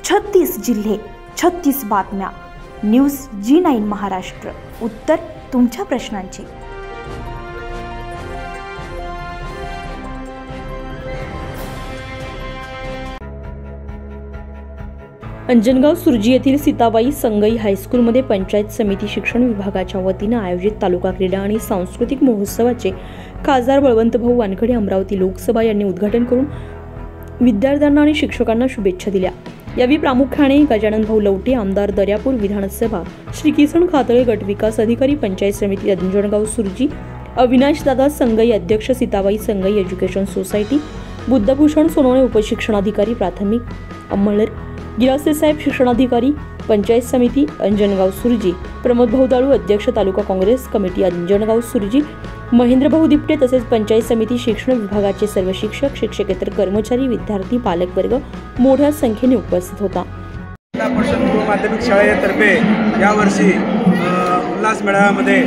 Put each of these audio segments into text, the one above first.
36 जिल्हे, 36 बातम्या. News G9 Maharashtra. उत्तर तुमच्या प्रश्नांची. अंजनगाव सुर्जी येथील सीताबाई संगई हायस्कूलमध्ये पंचायत समिती शिक्षण विभागाच्या वतीने आयोजित तालुका क्रीडा आणि सांस्कृतिक महोत्सवाचे खासदार बळवंतभाऊ वानखडे अमरावती लोकसभा यांनी उद्घाटन करून विद्यार्थ्यांना आणि शिक्षकांना शुभेच्छा दिल्या. यावेळी प्रामुख्याने गजानन भाऊ लवटे, आमदार दर्यापूर विधानसभा, श्री किसन खातळे, गट विकास अधिकारी, पंचायत समिती अंजनगाव सुर्जी, अविनाश दादा संगई, अध्यक्ष सीताबाई संगई एज्युकेशन सोसायटी, बुद्धभूषण सोनवणे, उपशिक्षणाधिकारी प्राथमिक अंमळनेर, गिरासे साहेब शिक्षणाधिकारी, पंचायत समिती अंजनगाव सुर्जी, प्रमोद भाऊ दाळू, अध्यक्ष तालुका काँग्रेस कमिटी अंजनगाव सुर्जी, महेंद्र भाऊ दिपटे तसेच पंचायत समिती शिक्षण विभागाचे सर्व शिक्षक, शिक्षकेतर कर्मचारी, विद्यार्थी, पालक वर्ग मोठ्या संख्येने उपस्थित होता. माध्यमिक शाळेतर्फे यावर्षी उल्हास मेळाव्यामध्ये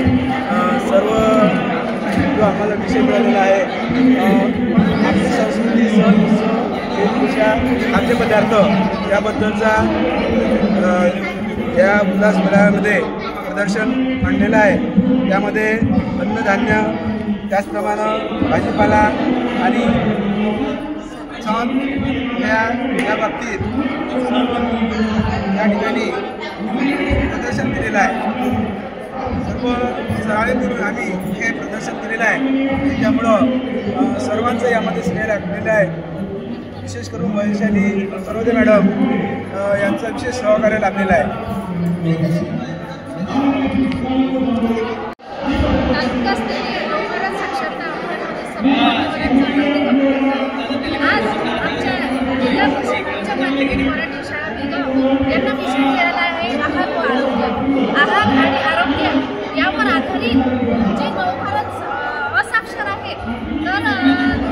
सर्व जो आम्हाला विषय मिळालेला आहे आपली संस्कृती, सण उत्सव, वेशभूषा, खाद्यपदार्थ याबद्दलचा या उल्हास मेळाव्यामध्ये प्रदर्शन मांडलेलं आहे. त्यामध्ये अन्नधान्य, त्याचप्रमाणे भाजीपाला आणि छान या बाबतीत या ठिकाणी प्रदर्शन केलेलं आहे. सर्व सराळे मिळून आम्ही हे प्रदर्शन केलेलं आहे. त्यामुळं सर्वांचं यामध्ये श्रेय लागलेलं आहे. विशेष करून वैशाली सरोदे मॅडम यांचा विशेष सहकार्य लाभलेला आहे. आज आमच्या जिल्हा परिषदेच्या माध्यमिक मराठी शाळा बिगाव यांना विषय मिळाला आहे आहार व आरोग्य. आहार आणि आरोग्य यावर आधारित जे नवभारत असाक्षर आहे तर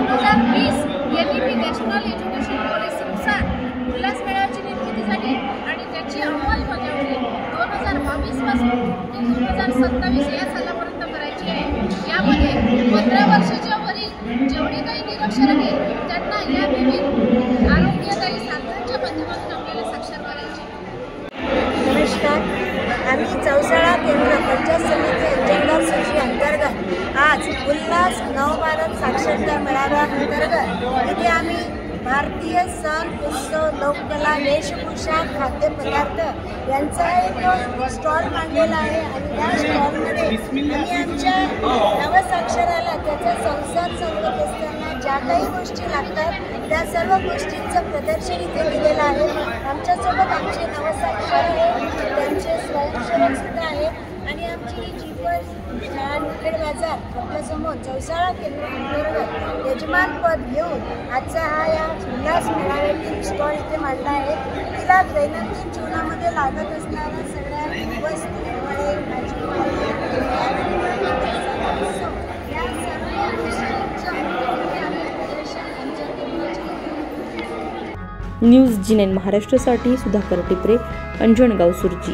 2020 NEP नॅशनल एज्युकेशन पॉलिसीनुसार उल्हास मेळाव्याची निर्मिती झाली आणि त्याची अंमलबजावणी 2022 पासून ते 2027 या सालापर्यंत करायची आहे. यामध्ये 15 वर्षाच्या वरील जेवढे काही निरक्षर आहेत त्यांना या विविध आरोग्यदायी साधनांच्या माध्यमातून आपल्याला साक्षर करायचे. नमस्कार, आम्ही चौसाळा केंद्र पंचायत समिती अंजनगाव सुर्जी अंतर्गत आज उल्हास नवभारत साक्षरता मेळाव्याअंतर्गत इथे आम्ही भारतीय सण उत्सव, लोककला, वेशभूषा, खाद्यपदार्थ यांचा एक स्टॉल मांडलेला आहे आणि या स्टॉलमध्ये आम्ही आमच्या नवसाक्षराला त्याचा संसार चालवत असताना ज्या काही गोष्टी लागतात त्या सर्व गोष्टींचं प्रदर्शन इथे केलेलं आहे. आमच्यासोबत आमचे नवसाक्षर आहे, त्यांचे स्वयंसेवकसुद्धा आहे आणि आमची ही जीपस मुखेड बाजार आपल्यासमोर चौसाळा केंद्र अंतर्गत यजमानपद घेऊन आजचा हा या उल्हास मेळाव्यातील स्टॉल इथे मांडला आहे. तिला दैनंदिन जीवनामध्ये लागत असणाऱ्या सगळ्या वस्तू, फळे, भाजीपाला या सर्व गोष्टींचं आम्ही प्रदर्शन आमच्या न्यूज G9 महाराष्ट्रासाठी सुधाकर टिपरे, अंजनगाव सुर्जी.